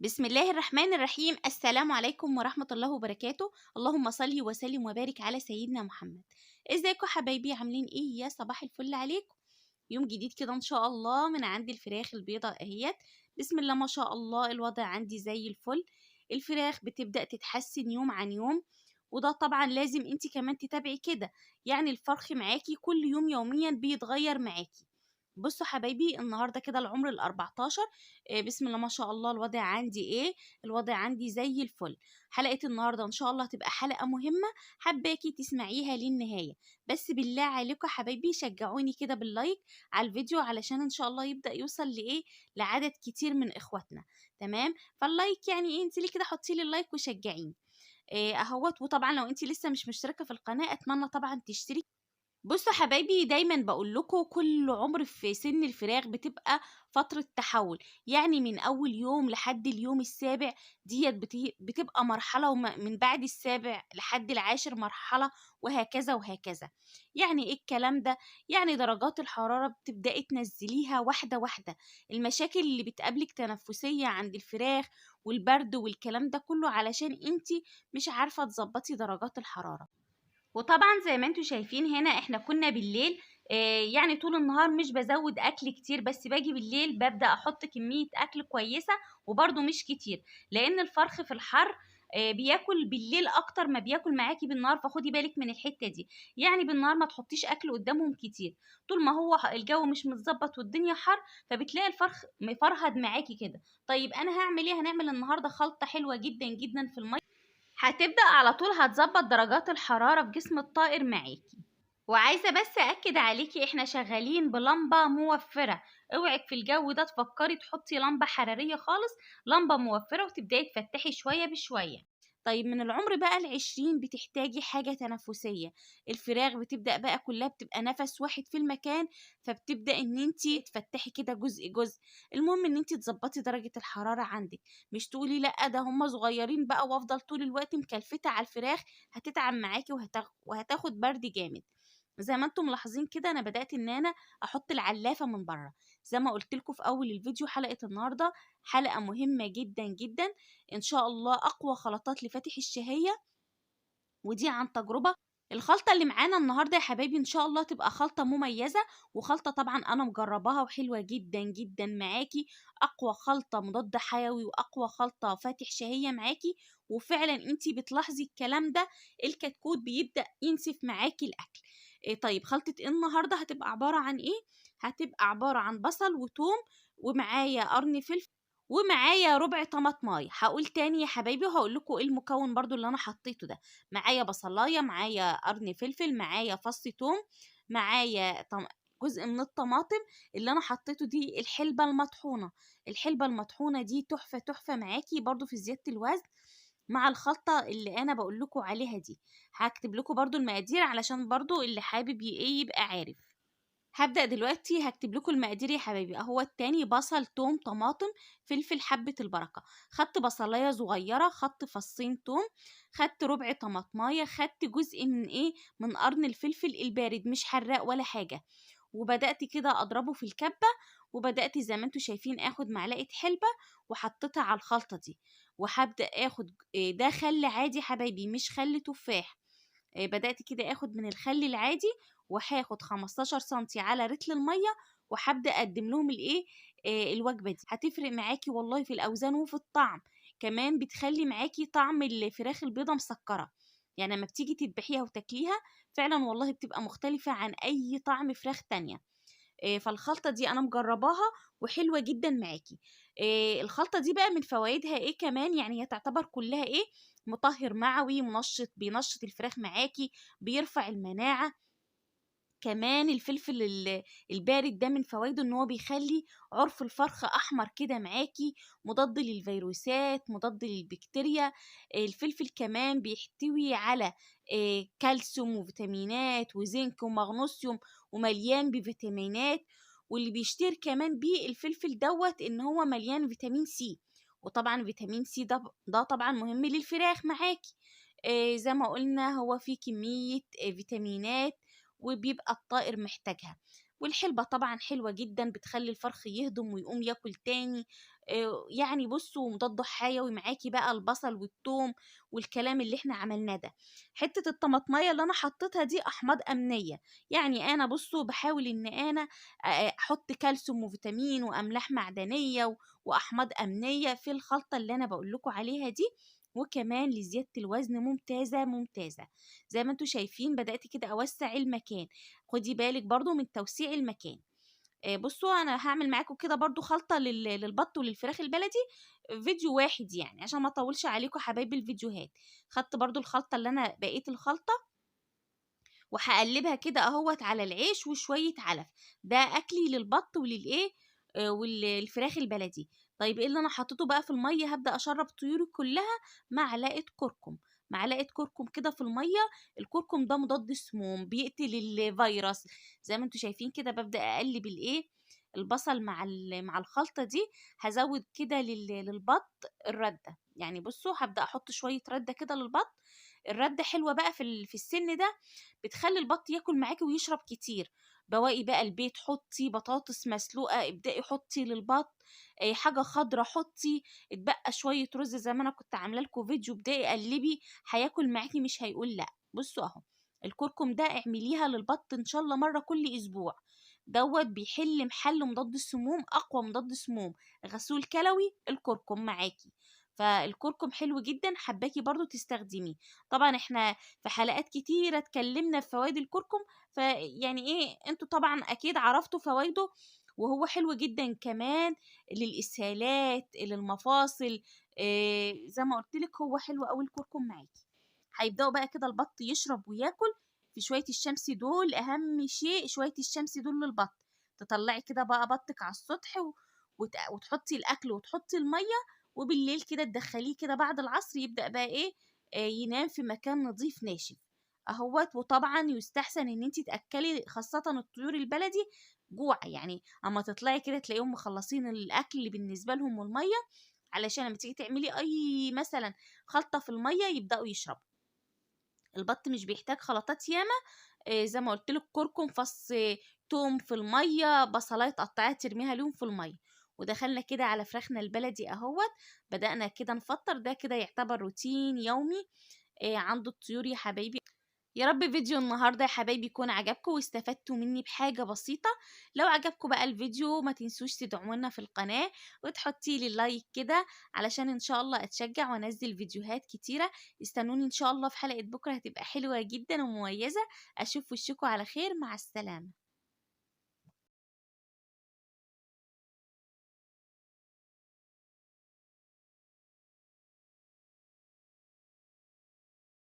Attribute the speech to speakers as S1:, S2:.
S1: بسم الله الرحمن الرحيم. السلام عليكم ورحمة الله وبركاته. اللهم صل وسلم وبارك على سيدنا محمد. ازيكم حبايبي؟ عاملين ايه؟ يا صباح الفل عليكم. يوم جديد كده ان شاء الله من عند الفراخ البيضاء اهيت. بسم الله ما شاء الله، الوضع عندي زي الفل. الفراخ بتبدأ تتحسن يوم عن يوم، وده طبعا لازم انت كمان تتابعي كده. يعني الفرخ معاكي كل يوم يوميا بيتغير معاكي. بصوا حبايبي، النهارده كده العمر ال14. بسم الله ما شاء الله، الوضع عندي ايه؟ الوضع عندي زي الفل. حلقة النهارده ان شاء الله هتبقى حلقة مهمة، حباكي تسمعيها للنهاية. بس بالله عليكم حبايبي شجعوني كده باللايك على الفيديو، علشان ان شاء الله يبدأ يوصل لايه، لعدد كتير من اخواتنا. تمام؟ فاللايك يعني ايه، انزلي كده حطي لي اللايك وشجعيني. اهوت. وطبعا لو انت لسه مش مشتركة في القناة اتمنى طبعا تشتركي. بصوا حبايبي، دايما بقول لكم كل عمر في سن الفراخ بتبقى فترة تحول. يعني من اول يوم لحد اليوم السابع ديت بتبقى مرحلة، ومن بعد السابع لحد العاشر مرحلة، وهكذا وهكذا. يعني ايه الكلام ده؟ يعني درجات الحرارة بتبدأي تنزليها واحدة واحدة. المشاكل اللي بتقابلك تنفسية عند الفراخ والبرد والكلام ده كله علشان انتي مش عارفة تظبطي درجات الحرارة. وطبعا زي ما انتوا شايفين هنا احنا كنا بالليل. يعني طول النهار مش بزود اكل كتير، بس باجي بالليل ببدأ احط كمية اكل كويسة، وبرده مش كتير، لان الفرخ في الحر بياكل بالليل اكتر ما بياكل معاكي بالنهار. فخدي بالك من الحتة دي. يعني بالنهار ما تحطيش اكل قدامهم كتير، طول ما هو الجو مش متظبط والدنيا حر، فبتلاقي الفرخ مفرهد معاكي كده. طيب انا هعمل ايه؟ هنعمل النهارده خلطة حلوة جدا جدا في المية، هتبدأ على طول هتظبط درجات الحرارة في جسم الطائر معاكي. وعايزة بس أكد عليكي احنا شغالين بلمبة موفرة. اوعك في الجو ده تفكري تحطي لمبة حرارية خالص، لمبة موفرة وتبدأي تفتحي شوية بشوية. طيب من العمر بقى ال20 بتحتاجي حاجة تنفسية. الفراخ بتبدأ بقى كلها بتبقى نفس واحد في المكان، فبتبدأ ان انتي تفتحي كده جزء جزء. المهم ان انتي تظبطي درجة الحرارة عندك، مش تقولي لا ده هما صغيرين بقى وافضل طول الوقت مكلفتة على الفراخ، هتتعب معاكي وهتاخد برد جامد. زي ما انتم ملاحظين كده انا بدأت ان انا احط العلافة من بره. زي ما قلت لكم في اول الفيديو، حلقة النهاردة حلقة مهمة جدا جدا. ان شاء الله اقوى خلطات لفاتح الشهية، ودي عن تجربة. الخلطة اللي معانا النهاردة يا حبايبي ان شاء الله تبقى خلطة مميزة، وخلطة طبعا انا مجرباها وحلوة جدا جدا معاكي. اقوى خلطة مضاد حيوي واقوى خلطة فاتح شهية معاكي. وفعلا انتي بتلاحظي الكلام ده، الكتكوت بيبدأ ينسف معاكي الاكل. إيه طيب خلطة إيه النهاردة؟ هتبقى عبارة عن ايه؟ هتبقى عبارة عن بصل وتوم، ومعايا قرن فلفل، ومعايا ربع طماطمايه. هقول تاني يا حبايبي وهقول لكم ايه المكون برضو اللي انا حطيته ده. معايا بصلايه، معايا قرن فلفل، معايا فص توم، معايا جزء من الطماطم. اللي انا حطيته دي الحلبة المطحونة. الحلبة المطحونة دي تحفة تحفة معاكي برضو في زيادة الوزن، مع الخلطة اللي انا بقول لكم عليها دي. هكتب لكم برضو المقادير علشان برضو اللي حابب ايه يبقى عارف. هبدأ دلوقتي هكتب لكم المقادير يا حبايبي. اهو التاني: بصل، توم، طماطم، فلفل حبة البركة. خدت بصلاية صغيرة، خدت فصين توم، خدت ربع طماطماية، خدت جزء من ايه، من قرن الفلفل البارد مش حراق ولا حاجة. وبدأت كده اضربه في الكبة، وبدأت زي ما انتوا شايفين اخد معلقة حلبة وحطيتها على الخلطة دي. وهبدأ اخد ده خل عادي حبايبي مش خل تفاح. بدأت كده اخد من الخل العادي، وهاخد 15 سنتي على رتل المية، وهبدأ اقدم لهم الايه، الوجبة دي هتفرق معاكي والله في الاوزان وفي الطعم. كمان بتخلي معاكي طعم الفراخ البيضة مسكرة. يعني لما بتيجي تذبحيها وتاكليها فعلا والله بتبقى مختلفة عن اي طعم فراخ تانية. فالخلطة دي أنا مجرباها وحلوة جدا معاكي. الخلطة دي بقى من فوائدها إيه كمان؟ يعني هي تعتبر كلها إيه، مطهر معوي، منشط، بينشط الفراخ معاكي، بيرفع المناعة. كمان الفلفل البارد ده من فوائده ان هو بيخلي عرف الفرخ احمر كده معاكي، مضاد للفيروسات، مضاد للبكتيريا. الفلفل كمان بيحتوي على كالسيوم وفيتامينات وزنك ومغنيسيوم، ومليان بفيتامينات. واللي بيشتهر كمان بيه الفلفل دوت ان هو مليان فيتامين سي. وطبعا فيتامين سي ده طبعا مهم للفراخ معاكي. زي ما قلنا هو فيه كمية فيتامينات، وبيبقى الطائر محتاجها. والحلبة طبعا حلوة جدا، بتخلي الفرخ يهضم ويقوم ياكل تاني. يعني بصوا مضاد حيوي، معاكي بقى البصل والثوم والكلام اللي احنا عملناه ده. حته الطماطميه اللي انا حطيتها دي احماض امنيه، يعني انا بصوا بحاول ان انا احط كالسيوم وفيتامين واملاح معدنيه واحماض امنيه في الخلطه اللي انا بقول لكم عليها دي، وكمان لزياده الوزن ممتازه ممتازه. زي ما انتم شايفين بدات كده اوسع المكان، خدي بالك برضو من توسيع المكان. بصوا انا هعمل معاكم كده برضو خلطه للبط وللفراخ البلدي، فيديو واحد يعني عشان ما اطولش عليكم حبايبي الفيديوهات. خدت برضو الخلطه اللي انا بقيت الخلطه وهقلبها كده اهوت على العيش وشويه علف. ده اكلي للبط وللايه والفراخ البلدي. طيب ايه اللي انا حطيته بقى في الميه؟ هبدا اشرب طيوري كلها معلقه كركم. معلقه كركم كده في الميه. الكركم ده مضاد سموم بيقتل الفيروس. زي ما انتم شايفين كده ببدا اقلب البصل مع الخلطه دي. هزود كده للبط الرده، يعني بصوا هبدا احط شويه رده كده للبط. الرده حلوه بقى في السن ده، بتخلي البط ياكل معاكي ويشرب كتير. بواقي بقى البيت حطي بطاطس مسلوقه، ابدأي حطي للبط اي حاجه خضره حطي. اتبقى شويه رز زي ما انا كنت عامله لكم فيديو، ابدأي قلبي، هياكل معاكي مش هيقول لا. بصوا اهو الكركم ده اعمليها للبط ان شاء الله مره كل اسبوع. دوت بيحل محل مضاد السموم، اقوى مضاد سموم غسول كلوي الكركم معاكي. فالكركم حلو جدا، حباكي برضو تستخدميه. طبعا احنا في حلقات كتيرة اتكلمنا في فوائد الكركم، فيعني ايه انتوا طبعا اكيد عرفتوا فوائده. وهو حلو جدا كمان للإسهالات للمفاصل. إيه زي ما قلت لك هو حلو قوي الكركم معاكي. هيبدأوا بقى كده البط يشرب وياكل في شوية الشمس دول. أهم شيء شوية الشمس دول للبط. تطلعي كده بقى بطك على السطح وتحطي الأكل وتحطي المية، وبالليل كده تدخليه كده بعد العصر يبدأ بقى ايه ينام في مكان نظيف ناشف اهوت. وطبعا يستحسن ان انت تاكلي خاصه الطيور البلدي جوع، يعني اما تطلعي كده تلاقيهم مخلصين الاكل اللي بالنسبه لهم والميه، علشان لما تيجي تعملي اي مثلا خلطه في الميه يبداوا يشربوا. البط مش بيحتاج خلطات ياما. زي ما قلت لك كركم فص توم في الميه، بصلايه تقطعيها ترميها لهم في الميه. ودخلنا كده على فراخنا البلدي اهوت. بدأنا كده نفطر، ده كده يعتبر روتين يومي عند الطيور يا حبايبي. يا رب فيديو النهارده يا حبايبي يكون عجبكم واستفدتوا مني بحاجة بسيطة. لو عجبكم بقى الفيديو ما تنسوش تدعمونا في القناة وتحطي لي لايك كده علشان ان شاء الله اتشجع وانزل فيديوهات كتيرة. استنوني ان شاء الله في حلقة بكرة هتبقى حلوة جدا ومميزة. اشوف وشكوا على خير، مع السلامة.